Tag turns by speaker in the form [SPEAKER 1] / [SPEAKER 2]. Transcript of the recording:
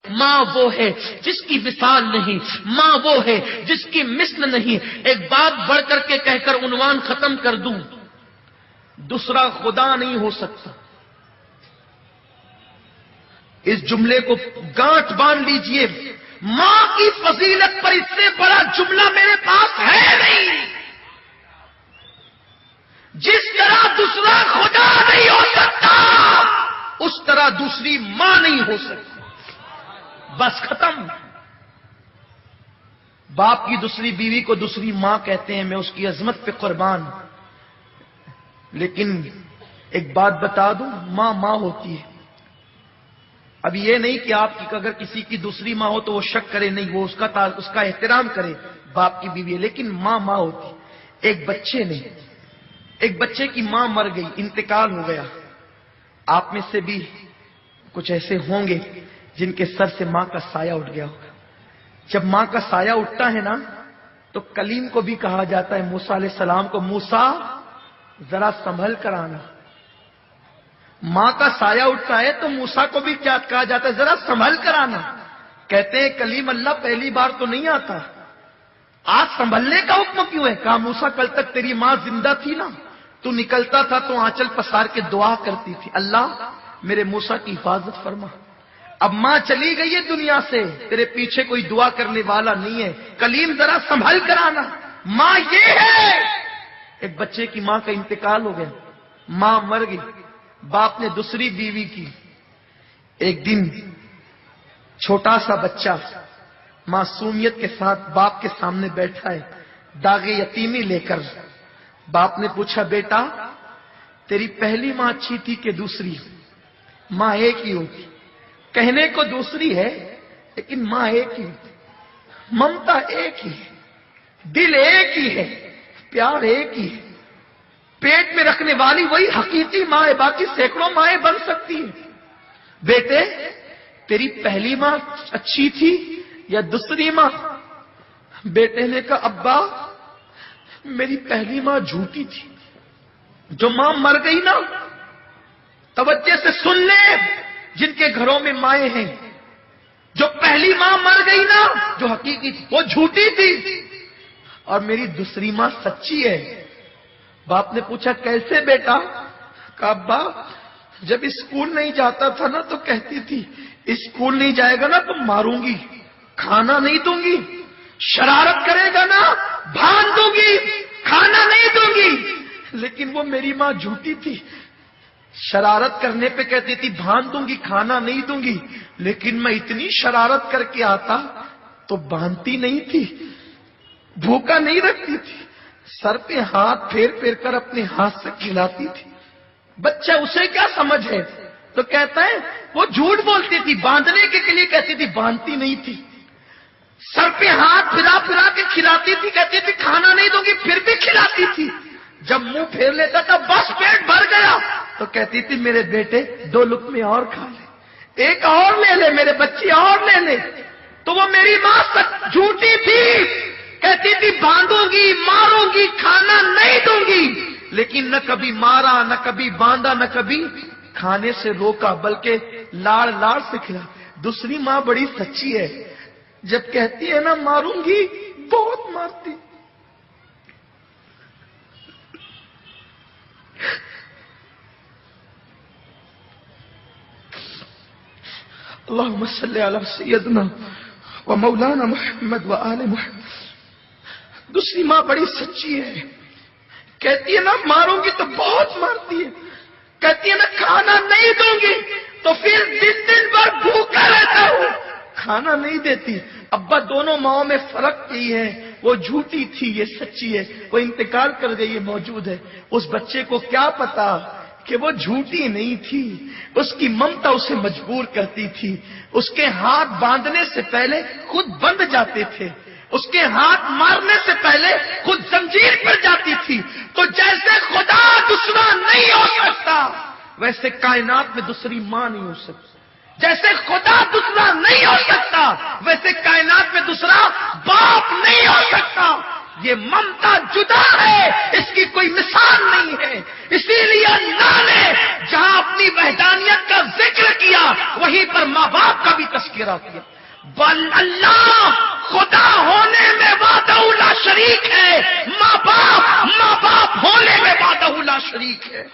[SPEAKER 1] ماں وہ ہے جس کی مثال نہیں، ماں وہ ہے جس کی مثل نہیں۔ ایک بات بڑھ کر کے کہہ کر عنوان ختم کر دوں، دوسرا خدا نہیں ہو سکتا۔ اس جملے کو گانٹھ باندھ لیجئے، ماں کی فضیلت پر اس سے بڑا جملہ میرے پاس ہے نہیں۔ جس طرح دوسرا خدا نہیں ہو سکتا، اس طرح دوسری ماں نہیں ہو سکتی۔ بس ختم۔ باپ کی دوسری بیوی کو دوسری ماں کہتے ہیں، میں اس کی عظمت پہ قربان۔ لیکن ایک بات بتا دوں، ماں ماں ہوتی ہے۔ اب یہ نہیں کہ آپ کی اگر کسی کی دوسری ماں ہو تو وہ شک کرے، نہیں، وہ اس کا احترام کرے، باپ کی بیوی ہے، لیکن ماں ماں ہوتی ہے۔ ایک بچے کی ماں مر گئی، انتقال ہو گیا۔ آپ میں سے بھی کچھ ایسے ہوں گے جن کے سر سے ماں کا سایہ اٹھ گیا ہوگا۔ جب ماں کا سایہ اٹھتا ہے نا تو کلیم کو بھی کہا جاتا ہے، موسیٰ علیہ السلام کو، موسیٰ ذرا سنبھل کر آنا۔ ماں کا سایہ اٹھتا ہے تو موسیٰ کو بھی کیا کہا جاتا ہے، ذرا سنبھل کر آنا۔ کہتے ہیں کلیم اللہ پہلی بار تو نہیں آتا، آج سنبھلنے کا حکم کیوں ہے؟ کہا موسیٰ کل تک تیری ماں زندہ تھی نا، تو نکلتا تھا تو آنچل پسار کے دعا کرتی تھی، اللہ میرے موسیٰ کی حفاظت فرما۔ اب ماں چلی گئی ہے دنیا سے، تیرے پیچھے کوئی دعا کرنے والا نہیں ہے، کلیم ذرا سنبھل کر آنا۔ ماں یہ ہے۔ ایک بچے کی ماں کا انتقال ہو گیا، ماں مر گئی، باپ نے دوسری بیوی کی۔ ایک دن چھوٹا سا بچہ معصومیت کے ساتھ باپ کے سامنے بیٹھا ہے، داغ یتیمی لے کر۔ باپ نے پوچھا، بیٹا تیری پہلی ماں اچھی تھی کہ دوسری؟ ماں ایک ہی ہوتی، کہنے کو دوسری ہے لیکن ماں ایک ہی ہوتی، ممتا ایک ہی ہے، دل ایک ہی ہے، پیار ایک ہی ہے۔ پیٹ میں رکھنے والی وہی حقیقی ماں ہے، باقی سینکڑوں مائیں بن سکتی ہیں۔ بیٹے تیری پہلی ماں اچھی تھی یا دوسری ماں؟ بیٹے نے کہا، ابا میری پہلی ماں جھوٹی تھی۔ جو ماں مر گئی نا، توجہ سے سن لے جن کے گھروں میں مائیں ہیں، جو پہلی ماں مر گئی نا جو حقیقی تھی وہ جھوٹی تھی، اور میری دوسری ماں سچی ہے۔ باپ نے پوچھا کیسے بیٹا؟ کہا ابا جب اسکول نہیں جاتا تھا نا تو کہتی تھی اسکول نہیں جائے گا نا تو ماروں گی، کھانا نہیں دوں گی، شرارت کرے گا نا بھان دوں گی، کھانا نہیں دوں گی۔ لیکن وہ میری ماں جھوٹی تھی، شرارت کرنے پہ کہتی تھی بھان دوں گی، کھانا نہیں دوں گی، لیکن میں اتنی شرارت کر کے آتا تو باندھتی نہیں تھی، بھوکا نہیں رکھتی تھی، سر پہ ہاتھ پھیر پھیر کر اپنے ہاتھ سے کھلاتی تھی۔ بچہ اسے کیا سمجھ ہے؟ تو کہتا ہے وہ جھوٹ بولتی تھی، باندھنے کے لیے کہتی تھی، باندھتی نہیں تھی، سر پہ ہاتھ پھرا پھرا کے کھلاتی تھی، کہتی تھی کھانا نہیں دوں گی، پھر بھی کھلاتی تھی۔ جب منہ پھیر لیتا تھا بس پیٹ بھر گیا تو کہتی تھی میرے بیٹے 2 لقمے اور کھا لے، ایک اور لے لے، میرے بچی اور لے لے۔ تو وہ میری ماں جھوٹی تھی، کہتی تھی باندھوں گی، ماروں گی، کھانا نہیں دوں گی، لیکن نہ کبھی مارا، نہ کبھی باندھا، نہ کبھی کھانے سے روکا، بلکہ لاڑ لاڑ سے کھلا۔ دوسری ماں بڑی سچی ہے، جب کہتی ہے نا ماروں گی بہت مارتی۔ اللہم صلی علی سیدنا و مولانا محمد و آل محمد۔ دوسری ماں بڑی سچی ہے، کہتی ہے نا ماروں گی تو بہت مارتی ہے، کہتی ہے نا کھانا نہیں دوں گی تو پھر دن بھر بھوکا رہتا ہوں، کھانا نہیں دیتی۔ ابا دونوں ماؤں میں فرق یہی ہے، وہ جھوٹی تھی، یہ سچی ہے، وہ انتقال کر گئی، یہ موجود ہے۔ اس بچے کو کیا پتا کہ وہ جھوٹی نہیں تھی، اس کی ممتا اسے مجبور کرتی تھی۔ اس کے ہاتھ باندھنے سے پہلے خود بندھ جاتے تھے، اس کے ہاتھ مارنے سے پہلے خود زنجیر پر جاتی تھی۔ تو جیسے خدا دوسرا نہیں ہو سکتا ویسے کائنات میں دوسری ماں نہیں ہو سکتی، جیسے خدا دوسرا نہیں ہو سکتا ویسے کائنات میں دوسرا باپ نہیں ہو سکتا۔ یہ ممتا جدا ہے، اس کی کوئی مثال نہیں ہے۔ اسی لیے اللہ نے جہاں اپنی وحدانیت کا ذکر کیا وہیں پر ماں باپ کا بھی تذکرہ کیا۔ بل اللہ خدا ہونے میں وحدہ لا شریک ہے، ماں باپ ہونے میں وحدہ لا شریک ہے۔